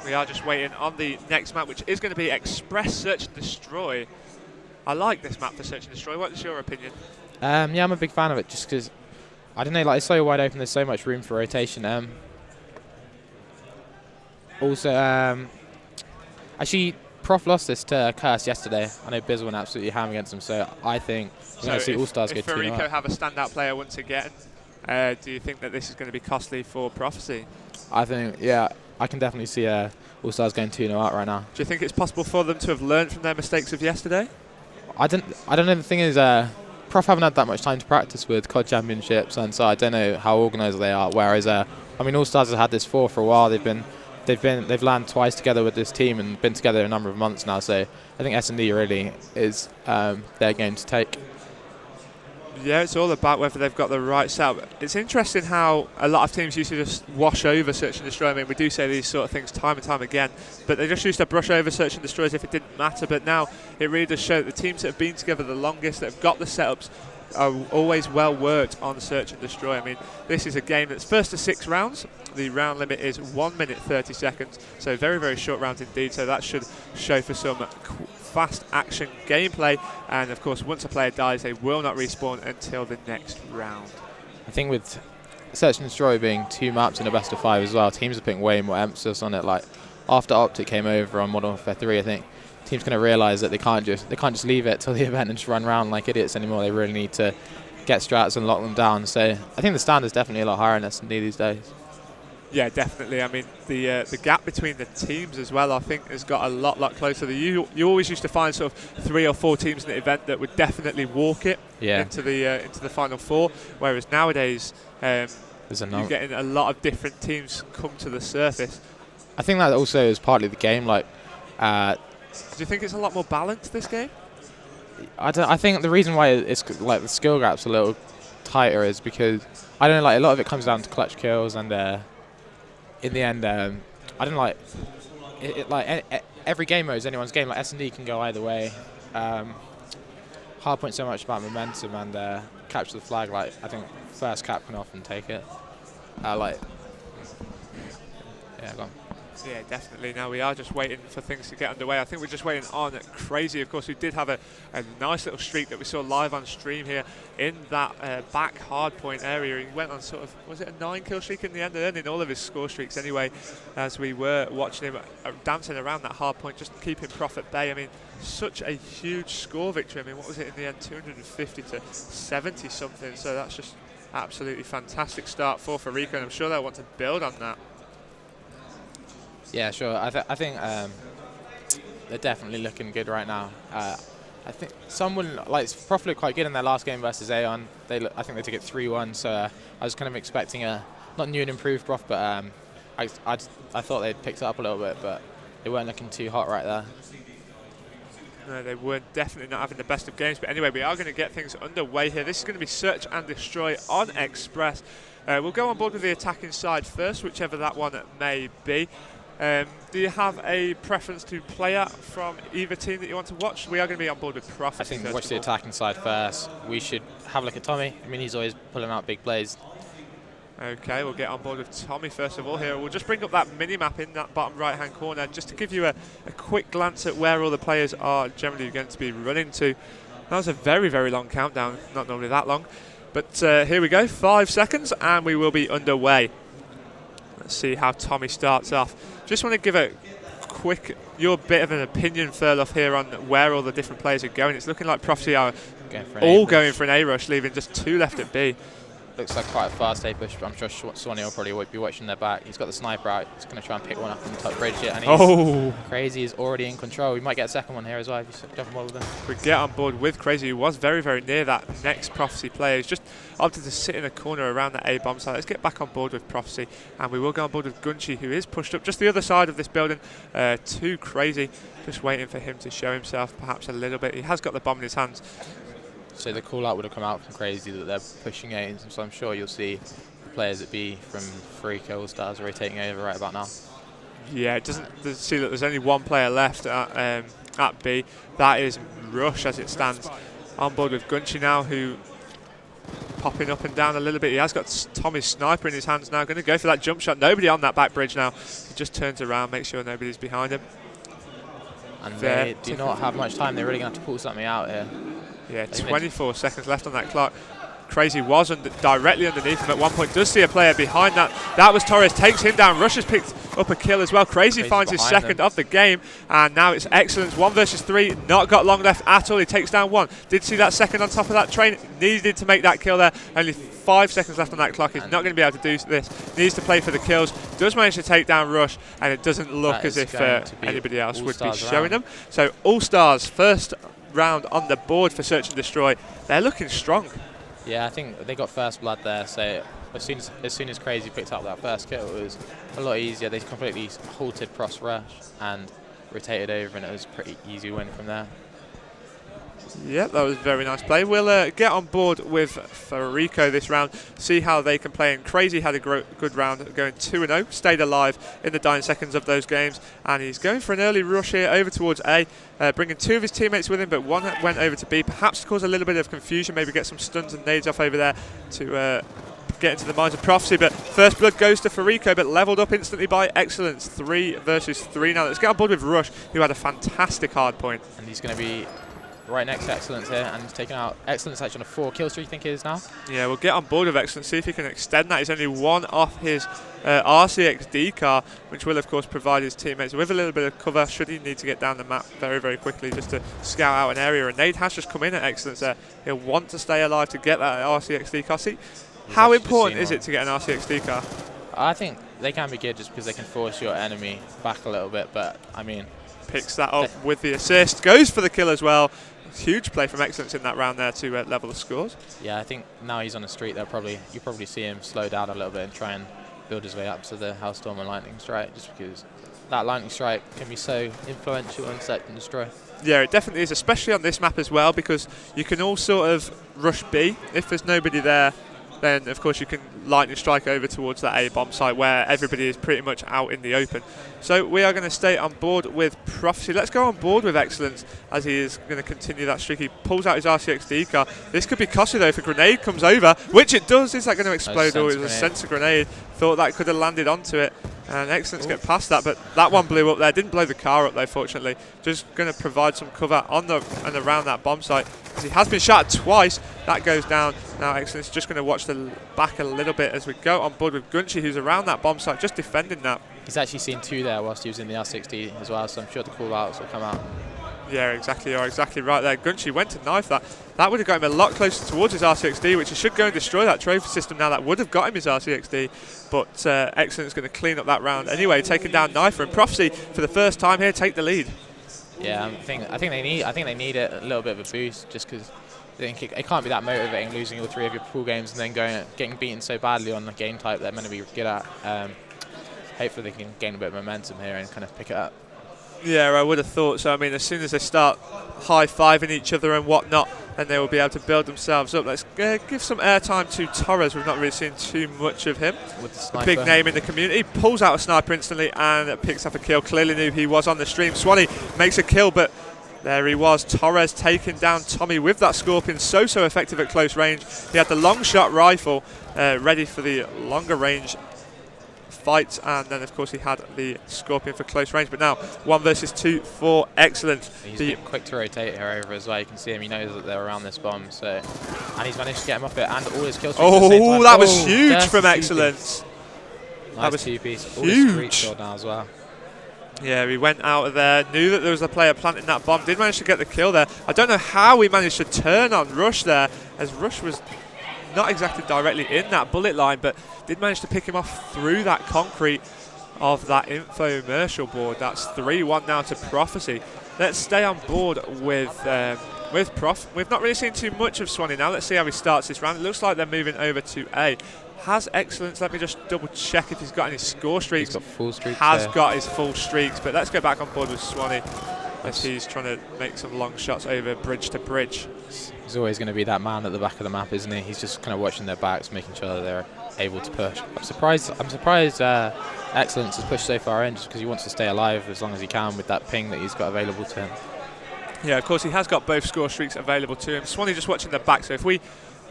We are just waiting on the next map, which is going to be Express Search and Destroy. I like this map for Search and Destroy. What is your opinion? Yeah, I'm a big fan of it just because, I don't know, like it's so wide open, there's so much room for rotation. Actually, Prof lost this to Curse yesterday. I know Biz went absolutely ham against him, so I think we're going to see Allstars go 2-0. If Fariko have a standout player once again, do you think that this is going to be costly for Prophecy? I think, yeah, I can definitely see Allstars going 2-0 out right now. Do you think it's possible for them to have learned from their mistakes of yesterday? I don't know. The thing is, Prof haven't had that much time to practice with COD Championships, and so I don't know how organised they are. Whereas, I mean, Allstars has had this for a while. They've landed twice together with this team and been together a number of months now. So I think S&D really is their game to take. Yeah, it's all about whether they've got the right setup. It's interesting how a lot of teams used to just wash over Search and Destroy. I mean, we do say these sort of things time and time again, but they just used to brush over Search and Destroy as if it didn't matter. But now it really does show that the teams that have been together the longest, that have got the setups, are always well worked on Search and Destroy. I mean, this is a game that's first to 6 rounds. The round limit is 1 minute 30 seconds, so very, very short rounds indeed. So that should show for some fast action gameplay, and of course once a player dies they will not respawn until the next round. I think with Search and Destroy being 2 maps in a best of 5 as well, teams are putting way more emphasis on it. Like after Optic came over on Modern Warfare 3, I think teams going to realise that they can't just leave it till the event and just run around like idiots anymore. They really need to get strats and lock them down. So I think the standard's definitely a lot higher in S&D these days. Yeah, definitely. I mean, the gap between the teams as well, I think, has got a lot closer. You always used to find sort of 3 or 4 teams in the event that would definitely walk it into the final 4, whereas nowadays you're getting a lot of different teams come to the surface. I think that also is partly the game. Like, do you think it's a lot more balanced, this game? I think the reason why it's like the skill gap's a little tighter is because I don't know, like a lot of it comes down to clutch kills, and in the end, I don't know, like every game mode is anyone's game. Like S&D can go either way. Hardpoint's so much about momentum and capture the flag. Like I think first cap can often take it. Yeah, go on. Yeah, definitely. Now we are just waiting for things to get underway. I think we're just waiting on Crazy. Of course, we did have a nice little streak that we saw live on stream here in that back hardpoint area. He went on sort of, was it a 9-kill streak in the end? Earning all of his score streaks anyway, as we were watching him dancing around that hardpoint, just keeping Prof at bay. I mean, such a huge score victory. I mean, what was it in the end? 250 to 70 something. So that's just absolutely fantastic start for Fariko, and I'm sure they'll want to build on that. Yeah, sure. I think they're definitely looking good right now. I think someone like Prof looked quite good in their last game versus Aeon. I think they took it 3-1. So I was kind of expecting a not new and improved Prof, but I thought they'd picked it up a little bit, but they weren't looking too hot right there. No, they were definitely not having the best of games. But anyway, we are going to get things underway here. This is going to be Search and Destroy on Express. We'll go on board with the attacking side first, whichever that one may be. Do you have a preference to player from either team that you want to watch? We are going to be on board with Prof. I think watch the attacking side first. We should have a look at Tommy. I mean, he's always pulling out big plays. Okay, we'll get on board with Tommy first of all here. We'll just bring up that mini-map in that bottom right-hand corner just to give you a quick glance at where all the players are generally going to be running to. That was a very, very long countdown, not normally that long. But here we go, 5 seconds, and we will be underway. Let's see how Tommy starts off. Just want to give a quick, your bit of an opinion, Furlough, here on where all the different players are going. It's looking like Prophecy are all going for an A-rush, leaving just 2 left at B. Looks like quite a fast A-push, but I'm sure Swanee will probably be watching their back. He's got the sniper out. He's going to try and pick one up and touch bridge it. And Crazy is already in control. We might get a second one here as well if you jump on board with them. We get on board with Crazy, who was very, very near that next Prophecy player. He's just opted to sit in a corner around that A-bomb site. Let's get back on board with Prophecy, and we will go on board with Gunchi, who is pushed up just the other side of this building. Too Crazy, just waiting for him to show himself perhaps a little bit. He has got the bomb in his hands. So the call out would have come out from Crazy that they're pushing A, so I'm sure you'll see the players at B from Fariko Allstars rotating over right about now. Yeah, it doesn't see that there's only one player left at B. That is Rush as it stands. On board with Gunchi now, who popping up and down a little bit. He has got Tommy's sniper in his hands now. Going to go for that jump shot. Nobody on that back bridge now. He just turns around, makes sure nobody's behind him. And they do not have much time. They're really going to have to pull something out here. Yeah, 24 seconds left on that clock. Crazy was directly underneath him at one point. Does see a player behind that. That was Torres. Takes him down. Rush has picked up a kill as well. Crazy finds his second of the game. And now it's Excellence. 1 versus 3. Not got long left at all. He takes down one. Did see that second on top of that train. Needed to make that kill there. Only 5 seconds left on that clock. He's not going to be able to do this. Needs to play for the kills. Does manage to take down Rush. And it doesn't look as if anybody else would be showing them. So All-Stars, first round on the board for Search and Destroy. They're looking strong. Yeah, I think they got first blood there, so as soon as Crazy picked up that first kill, it was a lot easier. They completely halted Pross Rush and rotated over, and it was a pretty easy win from there. Yep, that was very nice play. We'll get on board with Fariko this round, see how they can play. And Crazy had a good round, going 2-0, stayed alive in the dying seconds of those games, and he's going for an early rush here over towards A, bringing 2 of his teammates with him, but 1 went over to B, perhaps to cause a little bit of confusion, maybe get some stuns and nades off over there to get into the minds of Prophecy. But first blood goes to Fariko, but leveled up instantly by Excellence. 3 versus 3 now. Let's get on board with Rush, who had a fantastic hard point. And he's going to be right next to Excellence here, and he's taken out Excellence actually on a 4 kill streak, I think it is now. Yeah, we'll get on board with Excellence, see if he can extend that. He's only 1 off his RCXD car, which will of course provide his teammates with a little bit of cover should he need to get down the map very, very quickly just to scout out an area. And Nade has just come in at Excellence there. He'll want to stay alive to get that RCXD car. See, how important is it to get an RCXD car? I think they can be good just because they can force your enemy back a little bit, but I mean... Picks that up with the assist, goes for the kill as well. Huge play from Excellence in that round there to level the scores. Yeah, I think now he's on the street, you probably see him slow down a little bit and try and build his way up to the Hellstorm and Lightning Strike, just because that Lightning Strike can be so influential in Search and Destroy. Yeah, it definitely is, especially on this map as well, because you can all sort of rush B. If there's nobody there, then of course you can Lightning Strike over towards that A bomb site where everybody is pretty much out in the open. So we are going to stay on board with Prophecy. Let's go on board with Excellence as he is going to continue that streak. He pulls out his RCXD car. This could be costly though if a grenade comes over, which it does. Is that going to explode? Or is it a sensor grenade? Thought that could have landed onto it. And Excellence get past that, but that one blew up there. Didn't blow the car up though, fortunately. Just going to provide some cover on and around that bomb site. He has been shot twice. That goes down. Now Excellence just going to watch the back a little bit as we go on board with Gunchy, who's around that bomb site, just defending that. He's actually seen 2 there whilst he was in the R60 as well, so I'm sure the call-outs will come out. Yeah, exactly. You're exactly right there. Gunchy went to knife that. That would have got him a lot closer towards his RCXD, which he should go and destroy that trophy system now. That would have got him his RCXD, but Excellence going to clean up that round anyway, taking down Knifer. And Prophecy, for the first time here, take the lead. Yeah, I think they need a little bit of a boost, just because it can't be that motivating losing all 3 of your pool games and then getting beaten so badly on the game type they're meant to be good at. Hopefully they can gain a bit of momentum here and kind of pick it up. Yeah, I would have thought so. I mean, as soon as they start high-fiving each other and whatnot, then they will be able to build themselves up. Let's give some airtime to Torres. We've not really seen too much of him. With the big name in the community. Pulls out a sniper instantly and picks up a kill. Clearly knew he was on the stream. Swanee makes a kill, but there he was. Torres taking down Tommy with that Scorpion. So effective at close range. He had the long shot rifle ready for the longer range fight, and then of course he had the Scorpion for close range. But now 1 versus 2 for Excellence. He's been quick to rotate here over as well. You can see him, he knows that they're around this bomb, so, and he's managed to get him up it and all his kills. Oh, that was huge from Excellence. Nice that was two-piece. All huge. his streak killed now as well. Yeah, he went out of there, knew that there was a player planting that bomb, did manage to get the kill there. I don't know how he managed to turn on Rush there, as Rush was not exactly directly in that bullet line, but did manage to pick him off through that concrete of that infomercial board. That's 3-1 now to Prophecy. Let's stay on board with Prof. We've not really seen too much of Swanee now. Let's see how he starts this round. It looks like they're moving over to A. Has Excellence, let me just double check if he's got any score streaks. He's got full streaks. Has got his full streaks, but let's go back on board with Swanee as he's trying to make some long shots over bridge to bridge. He's always going to be that man at the back of the map, isn't he? He's just kind of watching their backs, making sure that they're able to push. I'm surprised Excellence has pushed so far in just because he wants to stay alive as long as he can with that ping that he's got available to him. Yeah, of course he has got both score streaks available to him. Swanee just watching the back, so if we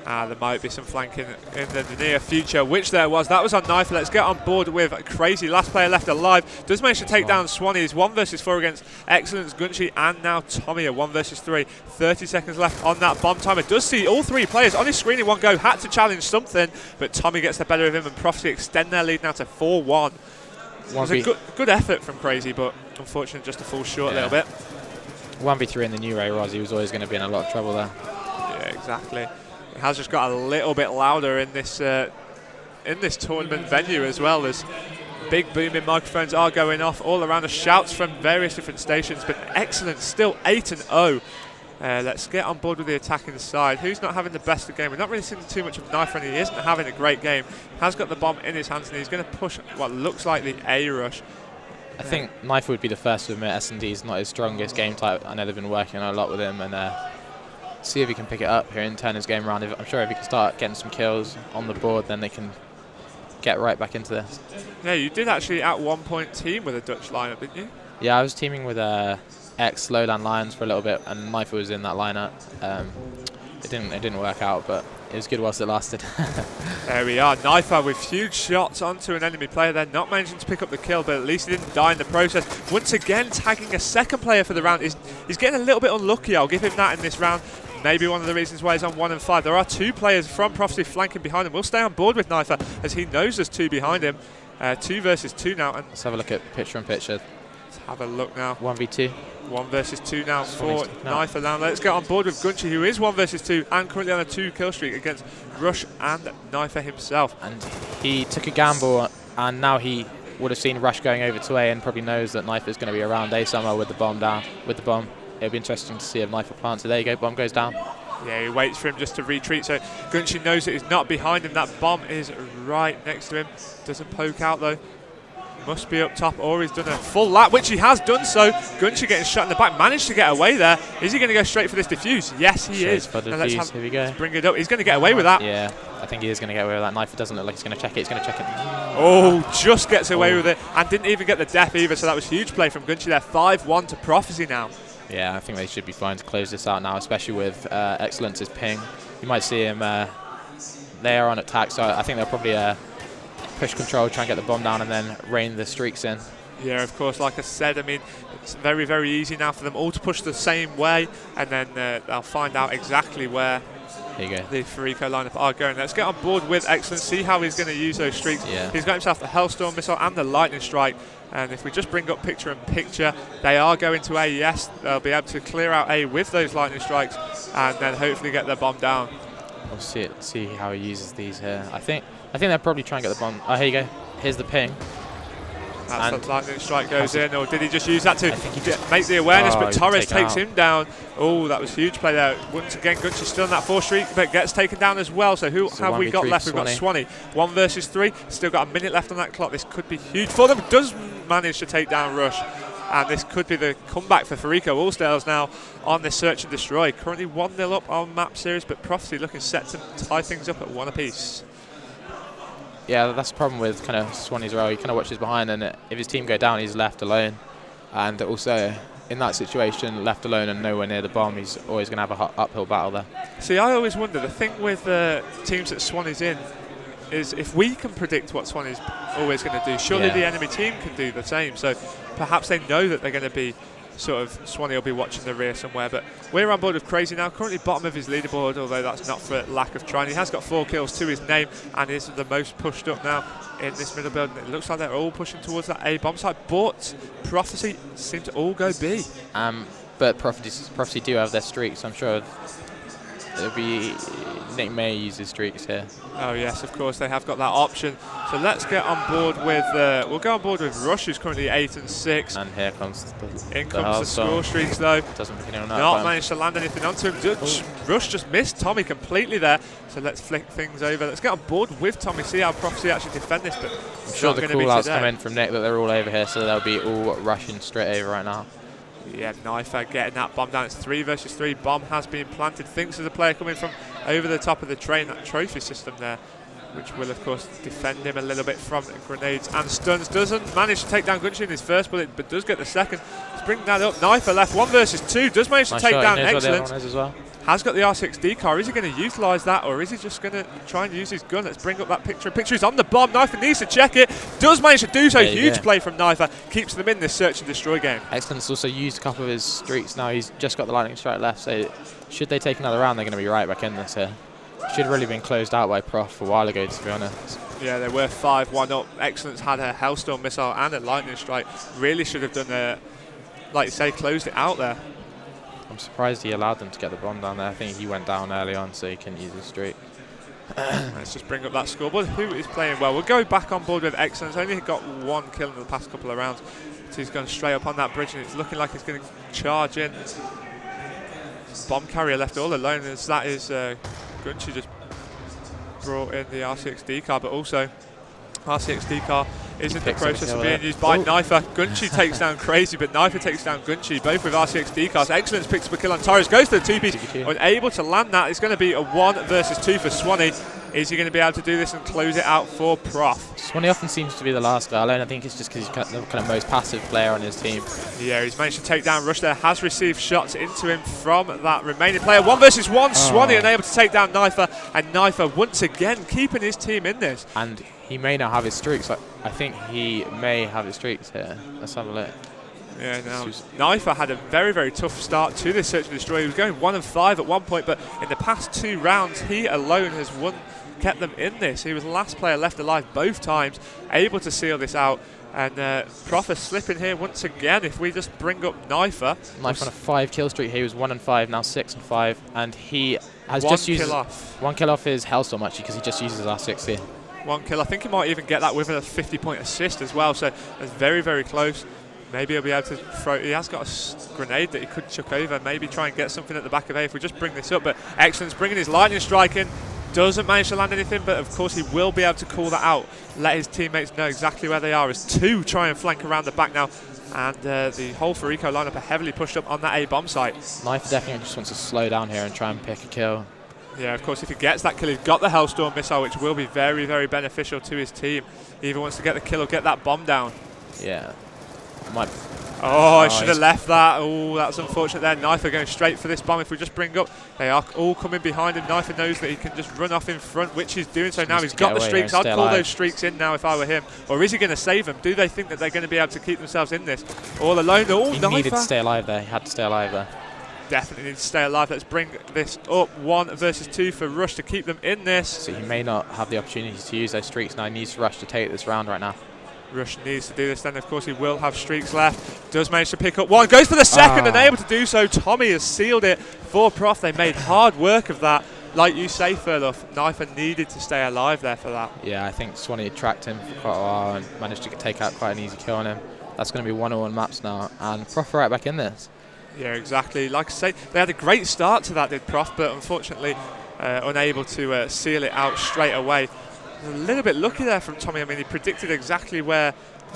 There might be some flanking in the near future, which there was. That was on Knife. Let's get on board with Crazy. Last player left alive. Does manage to take down Swanee. He's 1 versus 4 against Excellence, Gunchi, and now Tommy. A 1 versus 3. 30 seconds left on that bomb timer. Does see all 3 players on his screen in one go. Had to challenge something, but Tommy gets the better of him, and Prophecy extend their lead now to 4-1. It was a good effort from Crazy, but unfortunately just to fall short a little bit. 1v3 in the new Ray Roz, he was always going to be in a lot of trouble there. Yeah, exactly. It has just got a little bit louder in this tournament venue as well. As big booming microphones are going off all around us. Shouts from various different stations, but Excellent still 8-0. Let's get on board with the attacking side. Who's not having the best of the game? We're not really seeing too much of Knife, and he isn't having a great game. Has got the bomb in his hands, and he's going to push what looks like the A rush. I think Knife would be the first to admit S&D is not his strongest game type. I know they've been working a lot with him, and see if he can pick it up here and turn his game around. I'm sure if he can start getting some kills on the board, then they can get right back into this. Yeah, you did actually at one point team with a Dutch lineup, didn't you? Yeah, I was teaming with ex Lowland Lions for a little bit, and Knife was in that lineup. It didn't work out, but it was good whilst it lasted. There we are, Knifer with huge shots onto an enemy player. They're not managing to pick up the kill, but at least he didn't die in the process. Once again, tagging a second player for the round. He's getting a little bit unlucky, I'll give him that in this round. Maybe one of the reasons why he's on 1 and 5. There are 2 players from Prophecy flanking behind him. We'll stay on board with Knifer as he knows there's 2 behind him. 2 versus 2 now. And let's have a look at picture in picture. Let's have a look now. 1v2. 1 versus 2 now for Knifer now. Let's get on board with Gunchi, who is 1 versus 2 and currently on a 2 kill streak against Rush and Knifer himself. And he took a gamble, and now he would have seen Rush going over to A and probably knows that Knifer is going to be around A somewhere with the bomb down. It'll be interesting to see if Knifer plants it. There you go, bomb goes down. Yeah, he waits for him just to retreat, so Gunchi knows that he's not behind him. That bomb is right next to him. Doesn't poke out though. Must be up top, or he's done a full lap, which he has done so. Gunchi getting shot in the back, managed to get away there. Is he going to go straight for this defuse? Yes, he is. Here we go. Let's bring it up. He's going to get away with that. Yeah, I think he is going to get away with that. Knife doesn't look like he's going to check it. He's going to check it. Oh, just gets away with it, and didn't even get the death either, so that was huge play from Gunchi there. 5-1 to Prophecy now. Yeah, I think they should be fine to close this out now, especially with Excellence's ping. You might see him they are on attack, so I think they'll probably push control, try and get the bomb down, and then rein the streaks in. Yeah, of course, like I said, I mean, it's very, very easy now for them all to push the same way, and then they'll find out exactly where the Fariko lineup are going. Let's get on board with Excellence, see how he's going to use those streaks. Yeah. He's got himself the Hellstorm missile and the Lightning Strike, and if we just bring up picture in picture, they are going to A, yes. They'll be able to clear out A with those Lightning Strikes, and then hopefully get their bomb down. We'll see how he uses these here. I think they'll probably try and get the bomb. Oh, here you go. Here's the ping. That's the Lightning Strike goes in, or did he just use that to make the awareness, but Torres takes him down. Oh, that was huge play there. Once again, Gunchi's still on that 4 streak, but gets taken down as well. So who have we got left? We've got Swanee. 1 versus 3. Still got a minute left on that clock. This could be huge for them. Does manage to take down Rush. And this could be the comeback for Fariko. Allstars now on this search and destroy. Currently 1-0 up on map series, but Prophecy looking set to tie things up at 1 apiece. Yeah, that's the problem with kind of Swanee as well. He kind of watches behind, and if his team go down, he's left alone. And also, in that situation, left alone and nowhere near the bomb, he's always going to have an uphill battle there. See, I always wonder, the thing with teams that Swanee's in is if we can predict what Swanee's always going to do, surely the enemy team can do the same. So perhaps they know that they're going to be sort of, Swanee will be watching the rear somewhere. But we're on board with Crazy now, currently bottom of his leaderboard, although that's not for lack of trying. He has got 4 kills to his name and is the most pushed up now in this middle building. It looks like they're all pushing towards that A bomb site, but Prophecy seem to all go B. But Prophecy do have their streaks, I'm sure. It'll be Nick May uses streaks here. Oh yes, of course they have got that option. So let's get on board with. We'll go on board with Rush, who's currently 8 and 6. And here comes the score streaks though. Doesn't not managed to land anything onto him. Rush just missed Tommy completely there. So let's flick things over. Let's get on board with Tommy. See how Prophecy actually defend this. But I'm sure the call outs come in from Nick that they're all over here, so they'll be all rushing straight over right now. Yeah, Knifer getting that bomb down. It's 3 versus 3. Bomb has been planted. Thinks there's a player coming from over the top of the train, that trophy system there, which will, of course, defend him a little bit from grenades and stuns. Doesn't manage to take down Gunchi in his first bullet, but does get the second. to bring that up. Knifer left 1 versus 2. Does manage to take down Excellence. As well. Has got the R6D car. Is he going to utilise that, or is he just going to try and use his gun? Let's bring up that picture. Picture is on the bomb. Knifer needs to check it. Does manage to do so. Huge play from Knifer. Keeps them in this search and destroy game. Excellence also used a couple of his streaks now. He's just got the lightning strike left. So should they take another round, they're going to be right back in this here. Should have really been closed out by Prof a while ago, to be honest. Yeah, they were 5-1 up. Excellence had a Hellstorm missile and a lightning strike. Really should have done a, like you say, closed it out there. I'm surprised he allowed them to get the bomb down there. I think he went down early on, so he couldn't use his streak. Let's just bring up that scoreboard. Who is playing well? We'll go back on board with Excellence. Only got 1 kill in the past couple of rounds. So he's gone straight up on that bridge, and it's looking like he's going to charge in. Bomb carrier left all alone, as that is Gunchi just brought in the R6D car, but also R6D car is in the process of being used by Knifer. Gunchi takes down Crazy, but Knifer takes down Gunchi, both with R6D cars. Excellence picks up a kill on Torres, goes to the 2-piece, unable to land that. It's going to be a 1 versus 2 for Swanee. Is he going to be able to do this and close it out for Prof? Swanee often seems to be the last guy alone. I think it's just because he's the kind of most passive player on his team. Yeah, he's managed to take down Rush there, has received shots into him from that remaining player. 1 versus 1, Swanee unable to take down Knifer, and Knifer once again keeping his team in this. And he may not have his streaks. I think he may have his streaks here. Let's have a look. Yeah, now Knifer had a very, very tough start to this search and destroy. He was going 1 and 5 at one point, but in the past 2 rounds, he alone has kept them in this. He was the last player left alive both times, able to seal this out. And Prof is slipping here once again. If we just bring up Knifer. Knifer on a 5 kill streak. He was 1 and 5, now 6 and 5. And he has just used 1 kill off his Hellstorm actually, because he just uses R6 here. 1 kill. I think he might even get that with a 50-point assist as well. So it's very, very close. Maybe he'll be able to throw. He has got a grenade that he could chuck over. Maybe try and get something at the back of A if we just bring this up. But Excellence bringing his lightning strike in. Doesn't manage to land anything, but of course he will be able to call that out. Let his teammates know exactly where they are as 2 try and flank around the back now. And the whole Fariko lineup are heavily pushed up on that A bomb site. Knifer definitely just wants to slow down here and try and pick a kill. Yeah, of course, if he gets that kill, he's got the Hellstorm missile, which will be very, very beneficial to his team. He either wants to get the kill or get that bomb down. Yeah. I should have left that. Oh, that's unfortunate there. Knifer going straight for this bomb. If we just bring up, they are all coming behind him. Knifer knows that he can just run off in front, which he's doing so now. He's got the streaks. I'd call those streaks in now if I were him. Or is he going to save them? Do they think that they're going to be able to keep themselves in this all alone? Oh, he needed to stay alive there. He had to stay alive there. Definitely need to stay alive. Let's bring this up. 1 versus 2 for Rush to keep them in this. So he may not have the opportunity to use those streaks now. He needs Rush to take this round right now. Rush needs to do this, then of course he will have streaks left. Does manage to pick up 1, goes for the second and able to do so. Tommy has sealed it for Prof. They made hard work of that. Like you say, Furluff, Knifer needed to stay alive there for that. Yeah, I think Swanee tracked him for quite a while and managed to take out quite an easy kill on him. That's going to be 1-1 maps now, and Prof are right back in this. Yeah, exactly. Like I say, they had a great start to that, did Prof, but unfortunately unable to seal it out straight away. A little bit lucky there from Tommy. I mean, he predicted exactly where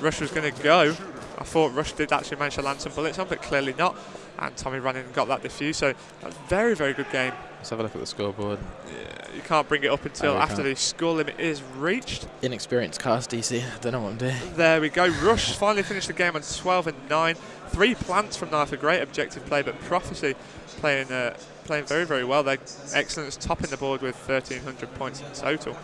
Rush was going to go. I thought Rush did actually manage to land some bullets on, but clearly not. And Tommy ran in and got that defuse. So a very, very good game. Let's have a look at the scoreboard. Yeah, you can't bring it up until after the score limit is reached. Inexperienced cast, DC. I don't know what I'm doing. There we go. Rush finally finished the game on 12 and 9. 3 plants from Knifer. Great objective play, but Prophecy playing very, very well. They're Excellence topping the board with 1,300 points in total.